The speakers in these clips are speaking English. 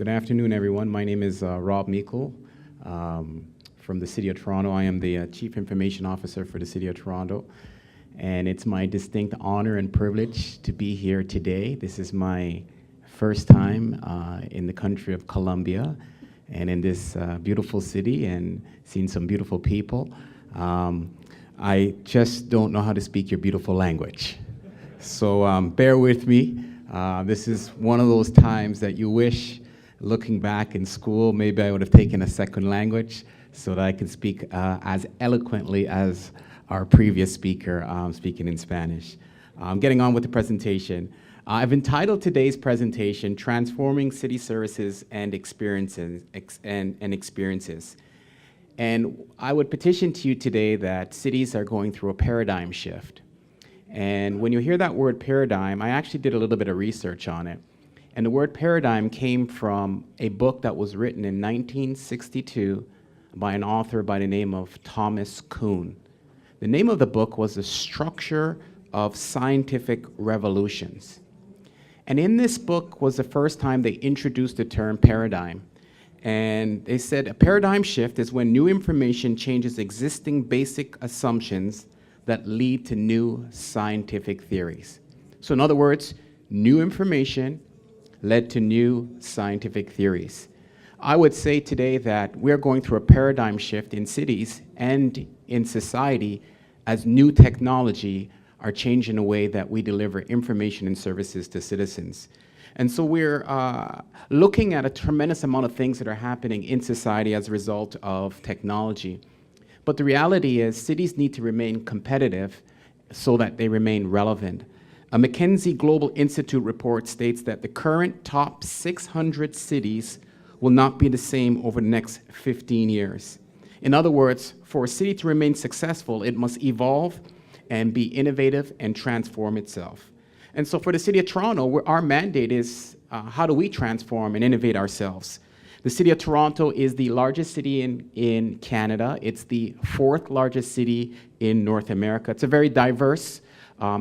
Good afternoon, everyone. My name is Rob Meikle from the City of Toronto. I am the Chief Information Officer for the City of Toronto, and it's my distinct honor and privilege to be here today. This is my first time in the country of Colombia and in this beautiful city and seeing some beautiful people. I just don't know how to speak your beautiful language. So bear with me. This is one of those times that you wish, looking back in school, maybe I would have taken a second language so that I could speak as eloquently as our previous speaker speaking in Spanish. Getting on with the presentation. I've entitled today's presentation, Transforming City Services and Experiences. And I would petition to you today that cities are going through a paradigm shift. And when you hear that word paradigm, I actually did a little bit of research on it. And the word paradigm came from a book that was written in 1962 by an author by the name of Thomas Kuhn. The name of the book was The Structure of Scientific Revolutions. And in this book was the first time they introduced the term paradigm. And they said a paradigm shift is when new information changes existing basic assumptions that lead to new scientific theories. So in other words, new information led to new scientific theories. I would say today that we're going through a paradigm shift in cities and in society as new technology are changing the way that we deliver information and services to citizens. And so we're looking at a tremendous amount of things that are happening in society as a result of technology. But the reality is cities need to remain competitive so that they remain relevant. A McKinsey Global Institute report states that the current top 600 cities will not be the same over the next 15 years. In other words, for a city to remain successful, it must evolve and be innovative and transform itself. And so for the City of Toronto, our mandate is how do we transform and innovate ourselves? The City of Toronto is the largest city in Canada. It's the fourth largest city in North America. It's a very diverse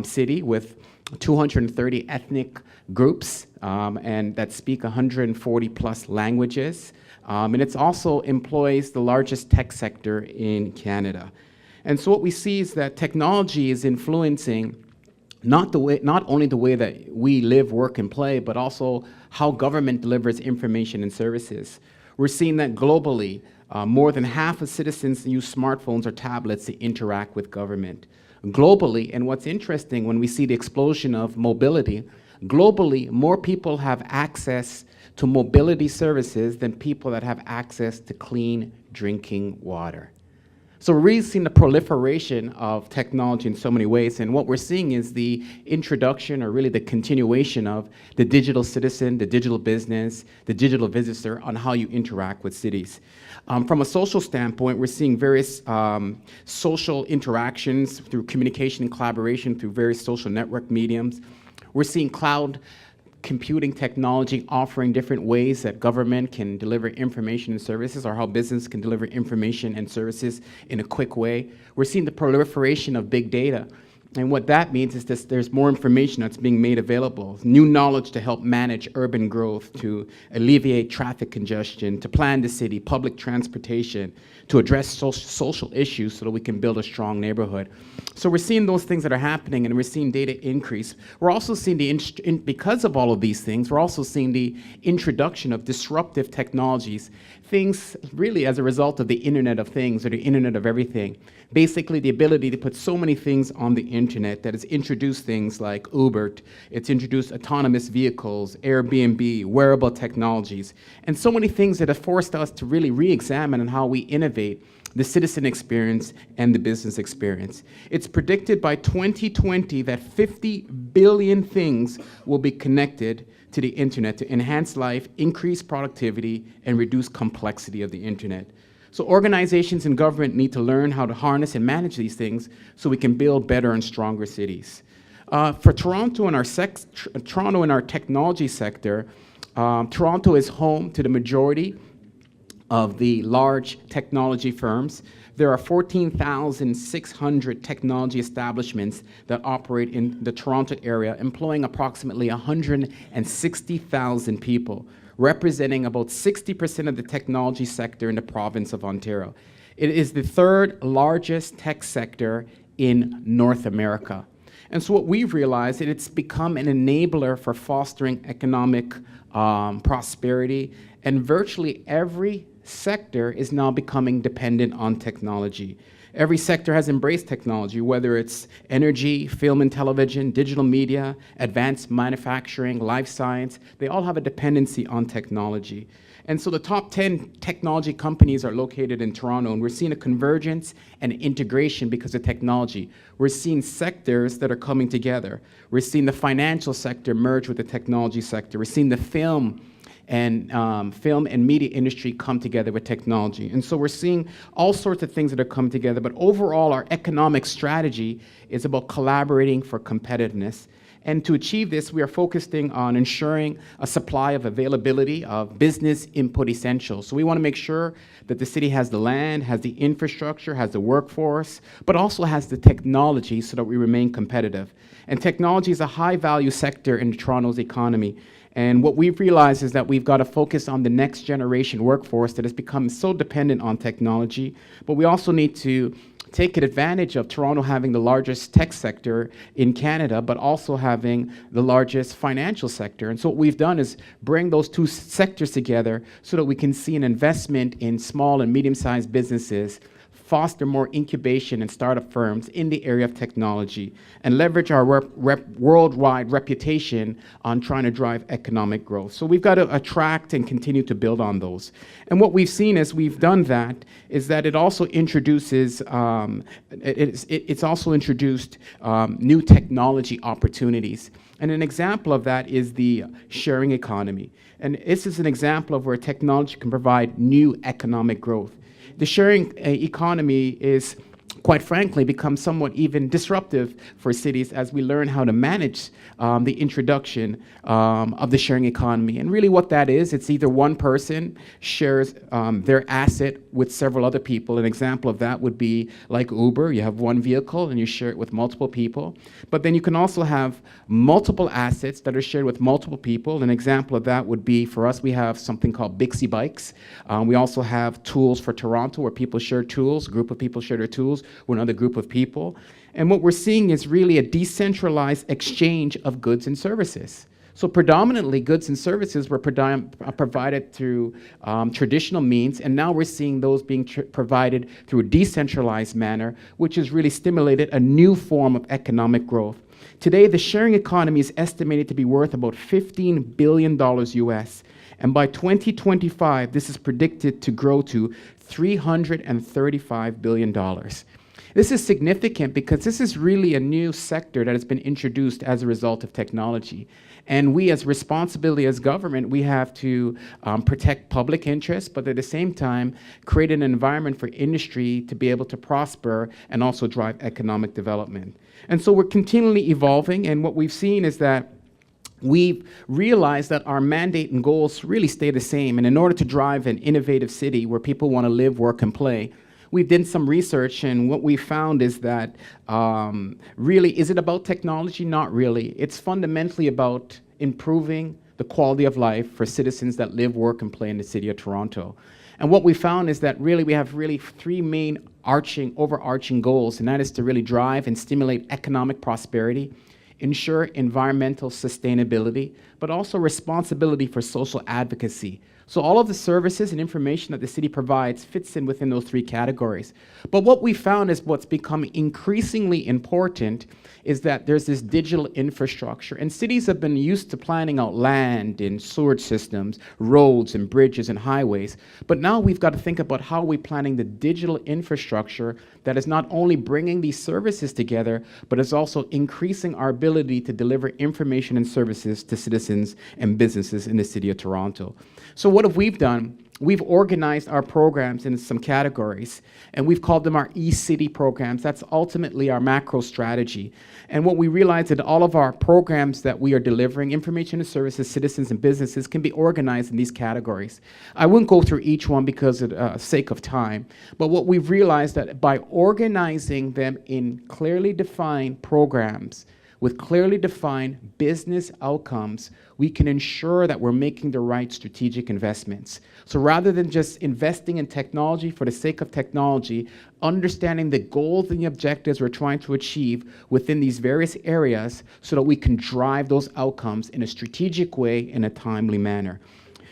city with 230 ethnic groups and that speak 140 plus languages. And it also employs the largest tech sector in Canada. And so what we see is that technology is influencing not only the way that we live, work, and play, but also how government delivers information and services. We're seeing that globally, more than half of citizens use smartphones or tablets to interact with government. Globally, and what's interesting when we see the explosion of mobility, globally, more people have access to mobility services than people that have access to clean drinking water. So we're really seeing the proliferation of technology in so many ways, and what we're seeing is the introduction, or really the continuation of the digital citizen, the digital business, the digital visitor on how you interact with cities. From a social standpoint, we're seeing various social interactions through communication and collaboration through various social network mediums. We're seeing cloud computing technology offering different ways that government can deliver information and services, or how business can deliver information and services in a quick way. We're seeing the proliferation of big data. And what that means is that there's more information that's being made available, new knowledge to help manage urban growth, to alleviate traffic congestion, to plan the city, public transportation, to address social issues so that we can build a strong neighborhood. So we're seeing those things that are happening, and we're seeing data increase. We're also seeing because of all of these things, we're also seeing the introduction of disruptive technologies, things really as a result of the Internet of Things, or the Internet of Everything. Basically, the ability to put so many things on the internet that has introduced things like Uber, it's introduced autonomous vehicles, Airbnb, wearable technologies, and so many things that have forced us to really re-examine on how we innovate the citizen experience and the business experience. It's predicted by 2020 that 50 billion things will be connected to the internet to enhance life, increase productivity, and reduce complexity of the internet. So organizations and government need to learn how to harness and manage these things so we can build better and stronger cities. For Toronto and our technology sector, Toronto is home to the majority of the large technology firms. There are 14,600 technology establishments that operate in the Toronto area, employing approximately 160,000 people. representing about 60% of the technology sector in the province of Ontario. It is the third largest tech sector in North America. And so what we've realized is it's become an enabler for fostering economic prosperity, and virtually every sector is now becoming dependent on technology. Every sector has embraced technology, whether it's energy, film and television, digital media, advanced manufacturing, life science. They all have a dependency on technology. And so the top 10 technology companies are located in Toronto, and we're seeing a convergence and integration because of technology. We're seeing sectors that are coming together. We're seeing the financial sector merge with the technology sector. We're seeing the film and media industry come together with technology. And so we're seeing all sorts of things that are coming together, but overall our economic strategy is about collaborating for competitiveness. And to achieve this, we are focusing on ensuring a supply of availability of business input essentials. So we want to make sure that the city has the land, has the infrastructure, has the workforce, but also has the technology so that we remain competitive. And technology is a high-value sector in Toronto's economy. And what we've realized is that we've got to focus on the next generation workforce that has become so dependent on technology, but we also need to take advantage of Toronto having the largest tech sector in Canada, but also having the largest financial sector. And so what we've done is bring those two sectors together so that we can see an investment in small and medium-sized businesses, foster more incubation and startup firms in the area of technology, and leverage our worldwide reputation on trying to drive economic growth. So we've got to attract and continue to build on those. And what we've seen as we've done that is that it also introduces, it's also introduced new technology opportunities. And an example of that is the sharing economy. And this is an example of where technology can provide new economic growth. The sharing economy is, quite frankly, become somewhat even disruptive for cities as we learn how to manage the introduction of the sharing economy. And really what that is, it's either one person shares their asset with several other people. An example of that would be like Uber. You have one vehicle and you share it with multiple people. But then you can also have multiple assets that are shared with multiple people. An example of that would be, for us, we have something called Bixie Bikes. We also have tools for Toronto where people share tools, a group of people share their tools with another group of people. And what we're seeing is really a decentralized exchange of goods and services. So predominantly goods and services were provided through traditional means, and now we're seeing those being provided through a decentralized manner, which has really stimulated a new form of economic growth. Today, the sharing economy is estimated to be worth about $15 billion US. And by 2025, this is predicted to grow to $335 billion. This is significant because this is really a new sector that has been introduced as a result of technology. And we, as responsibility as government, we have to protect public interests, but at the same time, create an environment for industry to be able to prosper and also drive economic development. And so we're continually evolving, and what we've seen is that we've realized that our mandate and goals really stay the same. And in order to drive an innovative city where people want to live, work, and play, we've done some research, and what we found is that really, is it about technology? Not really. It's fundamentally about improving the quality of life for citizens that live, work, and play in the city of Toronto. And what we found is that really we have three main overarching goals, and that is to really drive and stimulate economic prosperity, ensure environmental sustainability, but also responsibility for social advocacy. So all of the services and information that the city provides fits in within those three categories. But what we found is what's becoming increasingly important is that there's this digital infrastructure. And cities have been used to planning out land and sewage systems, roads and bridges and highways. But now we've got to think about how we're planning the digital infrastructure that is not only bringing these services together, but is also increasing our ability to deliver information and services to citizens and businesses in the city of Toronto. So what have we done? We've organized our programs into some categories, and we've called them our e-city programs. That's ultimately our macro strategy. And what we realized that all of our programs that we are delivering, information and services, citizens and businesses, can be organized in these categories. I wouldn't go through each one because of the sake of time, but what we've realized that by organizing them in clearly defined programs, with clearly defined business outcomes, we can ensure that we're making the right strategic investments. So rather than just investing in technology for the sake of technology, understanding the goals and the objectives we're trying to achieve within these various areas so that we can drive those outcomes in a strategic way in a timely manner.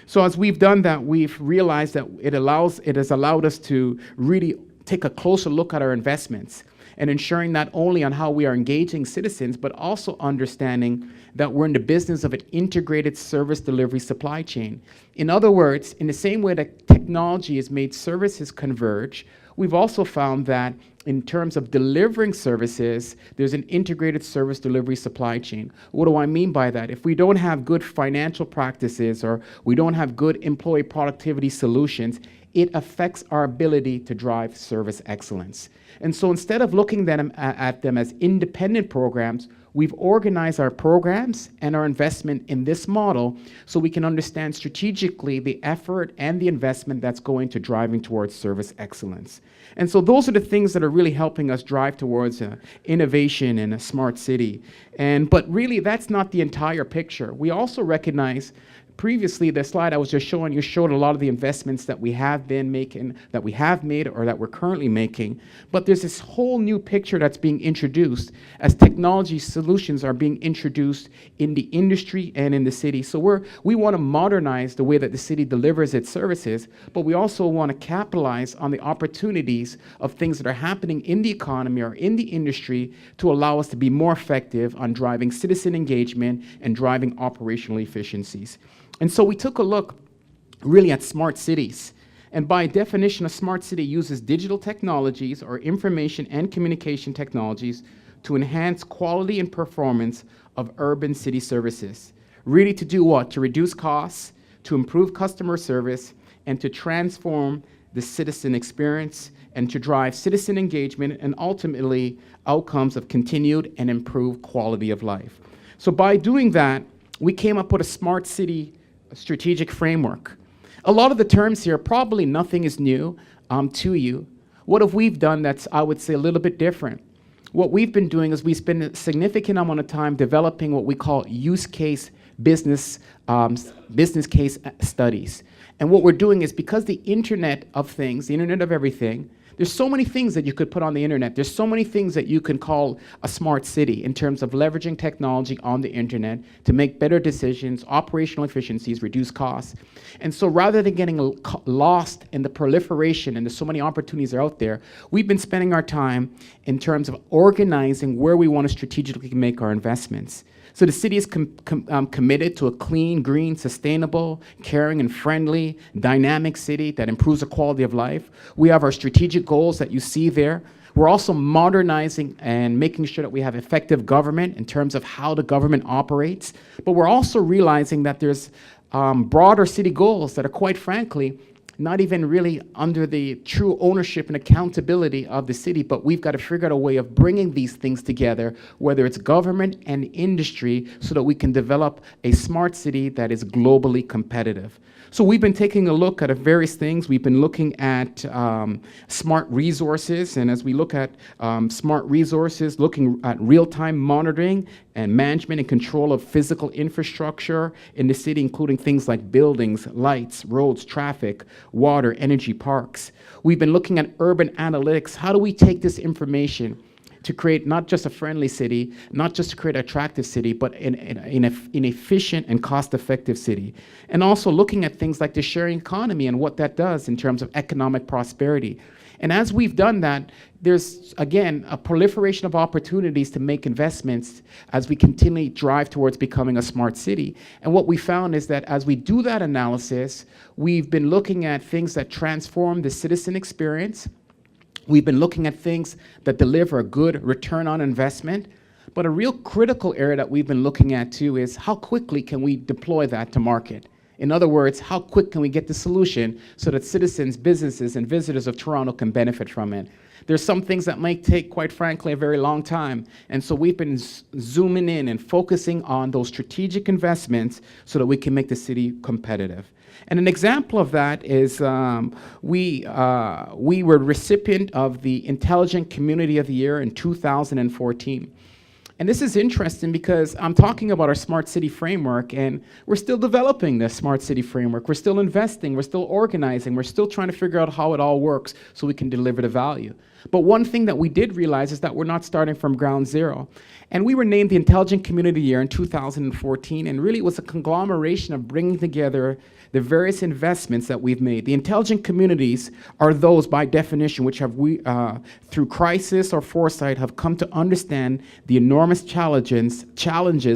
So as we've done that, we've realized that it has allowed us to really take a closer look at our investments and ensuring not only on how we are engaging citizens, but also understanding that we're in the business of an integrated service delivery supply chain. In other words, in the same way that technology has made services converge, we've also found that in terms of delivering services, there's an integrated service delivery supply chain. What do I mean by that? If we don't have good financial practices or we don't have good employee productivity solutions, it affects our ability to drive service excellence. And so instead of looking at them as independent programs, we've organized our programs and our investment in this model so we can understand strategically the effort and the investment that's going to driving towards service excellence. And so those are the things that are really helping us drive towards innovation in a smart city. But really, that's not the entire picture. We also recognize previously, the slide I was just showing you showed a lot of the investments that we have been making, that we have made, or that we're currently making. But there's this whole new picture that's being introduced as technology solutions are being introduced in the industry and in the city. So we want to modernize the way that the city delivers its services, but we also want to capitalize on the opportunities of things that are happening in the economy or in the industry to allow us to be more effective on driving citizen engagement and driving operational efficiencies. And so we took a look really at smart cities. And by definition, a smart city uses digital technologies or information and communication technologies to enhance quality and performance of urban city services. Really to do what? To reduce costs, to improve customer service, and to transform the citizen experience and to drive citizen engagement and ultimately outcomes of continued and improved quality of life. So by doing that, we came up with a smart city strategic framework. A lot of the terms here, probably nothing is new to you. What have we done that's, I would say, a little bit different? What we've been doing is we spend a significant amount of time developing what we call use case business case studies. And what we're doing is because the Internet of Things, the Internet of Everything, there's so many things that you could put on the internet. There's so many things that you can call a smart city in terms of leveraging technology on the internet to make better decisions, operational efficiencies, reduce costs. And so rather than getting lost in the proliferation and there's so many opportunities out there, we've been spending our time in terms of organizing where we want to strategically make our investments. So the city is committed to a clean, green, sustainable, caring, and friendly, dynamic city that improves the quality of life. We have our strategic goals that you see there. We're also modernizing and making sure that we have effective government in terms of how the government operates. But we're also realizing that there's broader city goals that are, quite frankly, not even really under the true ownership and accountability of the city, but we've got to figure out a way of bringing these things together, whether it's government and industry, so that we can develop a smart city that is globally competitive. So we've been taking a look at various things. We've been looking at smart resources, and as we look at smart resources, looking at real-time monitoring and management and control of physical infrastructure in the city, including things like buildings, lights, roads, traffic, water, energy, parks. We've been looking at urban analytics. How do we take this information to create not just a friendly city, not just to create an attractive city, but an efficient and cost-effective city? And also looking at things like the sharing economy and what that does in terms of economic prosperity. And as we've done that, there's, again, a proliferation of opportunities to make investments as we continually drive towards becoming a smart city. And what we found is that as we do that analysis, we've been looking at things that transform the citizen experience. We've been looking at things that deliver a good return on investment. But a real critical area that we've been looking at, too, is how quickly can we deploy that to market? In other words, how quick can we get the solution so that citizens, businesses, and visitors of Toronto can benefit from it? There's some things that might take, quite frankly, a very long time. And so we've been zooming in and focusing on those strategic investments so that we can make the city competitive. And an example of that is we were recipient of the Intelligent Community of the Year in 2014. And this is interesting because I'm talking about our smart city framework, and we're still developing this smart city framework. We're still investing, we're still organizing, we're still trying to figure out how it all works so we can deliver the value. But one thing that we did realize is that we're not starting from ground zero. And we were named the Intelligent Community Year in 2014, and really it was a conglomeration of bringing together the various investments that we've made. The intelligent communities are those, by definition, which have through crisis or foresight, have come to understand the enormous challenges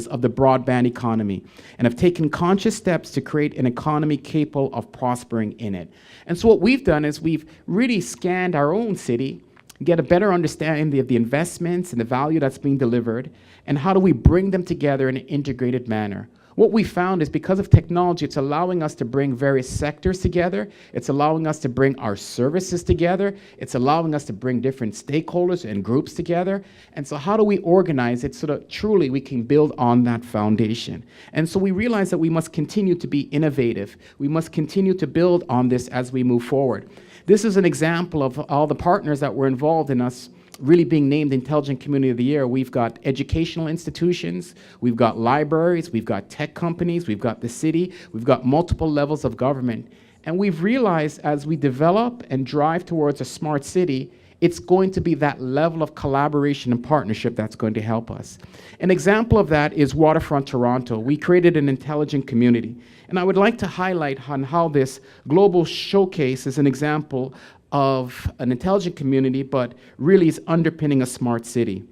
of the broadband economy and have taken conscious steps to create an economy capable of prospering in it. And so what we've done is we've really scanned our own city, get a better understanding of the investments and the value that's being delivered, and how do we bring them together in an integrated manner. What we found is because of technology, it's allowing us to bring various sectors together. It's allowing us to bring our services together. It's allowing us to bring different stakeholders and groups together. And so how do we organize it so that truly we can build on that foundation? And so we realize that we must continue to be innovative. We must continue to build on this as we move forward. This is an example of all the partners that were involved in us really being named Intelligent Community of the Year. We've got educational institutions, we've got libraries, we've got tech companies, we've got the city, we've got multiple levels of government. And we've realized as we develop and drive towards a smart city, it's going to be that level of collaboration and partnership that's going to help us. An example of that is Waterfront Toronto. We created an intelligent community. And I would like to highlight on how this global showcase is an example of an intelligent community, but really is underpinning a smart city.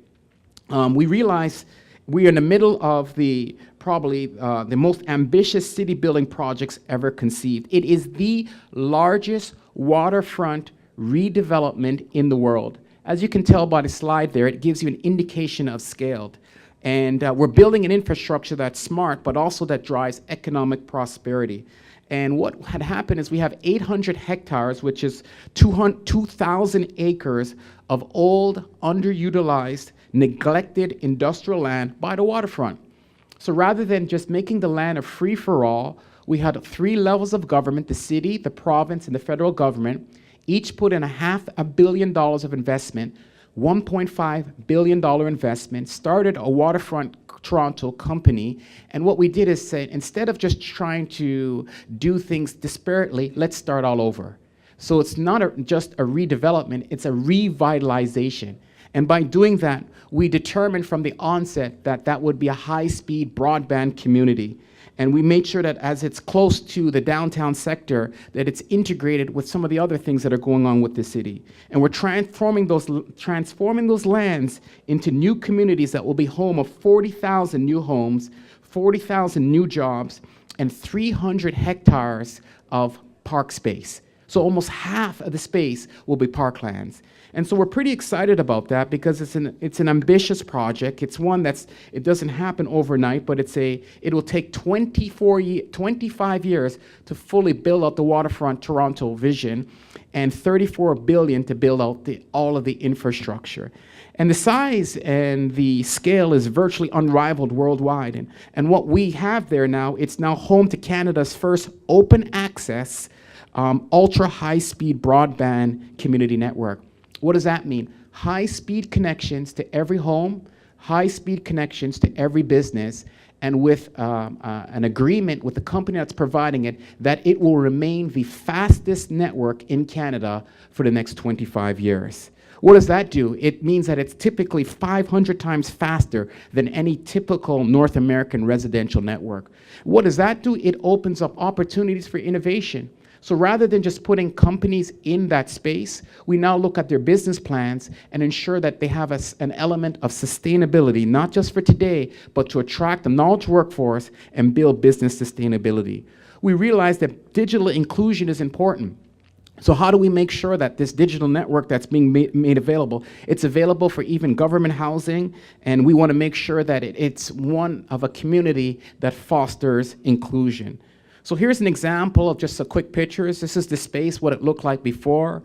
We realize we are in the middle of probably the most ambitious city building projects ever conceived. It is the largest waterfront redevelopment in the world. As you can tell by the slide there, it gives you an indication of scale. And we're building an infrastructure that's smart, but also that drives economic prosperity. And what had happened is we have 800 hectares, which is 2,000 acres of old, underutilized, neglected industrial land by the waterfront. So rather than just making the land a free-for-all, we had 3 levels of government: the city, the province, and the federal government. Each put in $500 million of investment, $1.5 billion investment, started a Waterfront Toronto company. And what we did is say, instead of just trying to do things disparately, let's start all over. So it's not just a redevelopment, it's a revitalization. And by doing that, we determined from the onset that that would be a high-speed broadband community. And we made sure that as it's close to the downtown sector, that it's integrated with some of the other things that are going on with the city. And we're transforming those lands into new communities that will be home of 40,000 new homes, 40,000 new jobs, and 300 hectares of park space. So almost half of the space will be parklands. And so we're pretty excited about that because it's an ambitious project. It's one it doesn't happen overnight, but it will take 25 years to fully build out the Waterfront Toronto vision, and $34 billion to build out all of the infrastructure. And the size and the scale is virtually unrivaled worldwide. And what we have there now, it's now home to Canada's first open access, ultra high-speed broadband community network. What does that mean? High-speed connections to every home, high-speed connections to every business, and with an agreement with the company that's providing it that it will remain the fastest network in Canada for the next 25 years. What does that do? It means that it's typically 500 times faster than any typical North American residential network. What does that do? It opens up opportunities for innovation. So rather than just putting companies in that space, we now look at their business plans and ensure that they have an element of sustainability, not just for today, but to attract a knowledge workforce and build business sustainability. We realize that digital inclusion is important. So how do we make sure that this digital network that's being made available, it's available for even government housing, and we want to make sure that it's one of a community that fosters inclusion. So here's an example of just a quick pictures. This is the space, what it looked like before.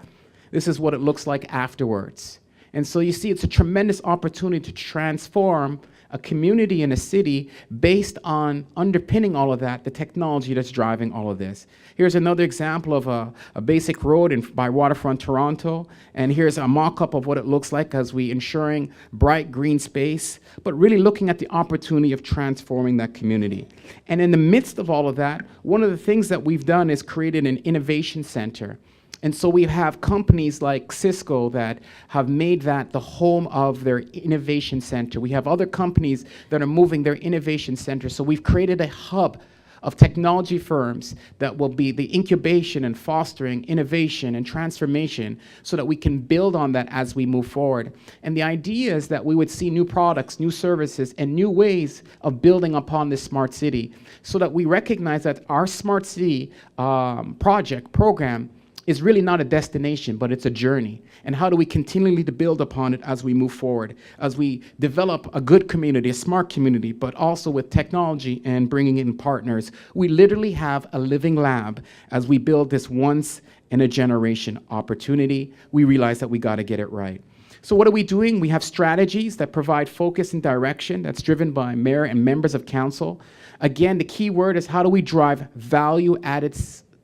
This is what it looks like afterwards. And so you see, it's a tremendous opportunity to transform a community and a city based on underpinning all of that, the technology that's driving all of this. Here's another example of a basic road by Waterfront Toronto, and here's a mock-up of what it looks like as we ensuring bright green space, but really looking at the opportunity of transforming that community. And in the midst of all of that, one of the things that we've done is created an innovation center. And so we have companies like Cisco that have made that the home of their innovation center. We have other companies that are moving their innovation center. So we've created a hub of technology firms that will be the incubation and fostering innovation and transformation so that we can build on that as we move forward. And the idea is that we would see new products, new services, and new ways of building upon this smart city so that we recognize that our smart city program is really not a destination, but it's a journey. And how do we continually to build upon it as we move forward, as we develop a good community, a smart community, but also with technology and bringing in partners. We literally have a living lab as we build this once in a generation opportunity. We realize that we got to get it right. So what are we doing? We have strategies that provide focus and direction that's driven by mayor and members of council. Again, the key word is how do we drive value-added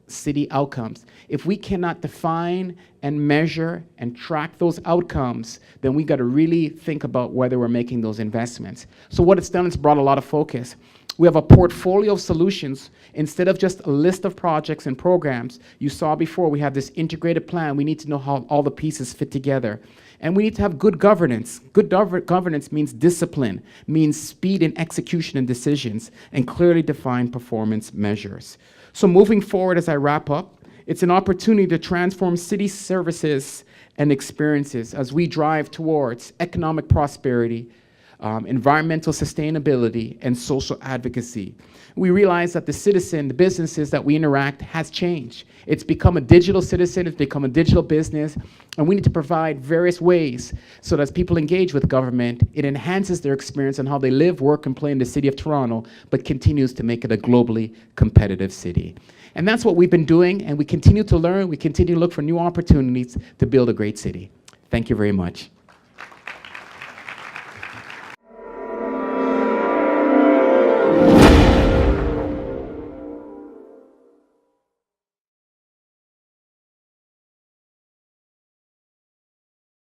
city outcomes. If we cannot define and measure and track those outcomes, then we got to really think about whether we're making those investments. So what it's done is brought a lot of focus. We have a portfolio of solutions. Instead of just a list of projects and programs, you saw before we have this integrated plan. We need to know how all the pieces fit together. And we need to have good governance. Good governance means discipline, means speed in execution and decisions, and clearly defined performance measures. So moving forward as I wrap up, it's an opportunity to transform city services and experiences as we drive towards economic prosperity, environmental sustainability, and social advocacy. We realize that the citizen, the businesses that we interact has changed. It's become a digital citizen, it's become a digital business, and we need to provide various ways so that as people engage with government, it enhances their experience on how they live, work, and play in the city of Toronto, but continues to make it a globally competitive city. And that's what we've been doing, and we continue to learn, we continue to look for new opportunities to build a great city. Thank you very much.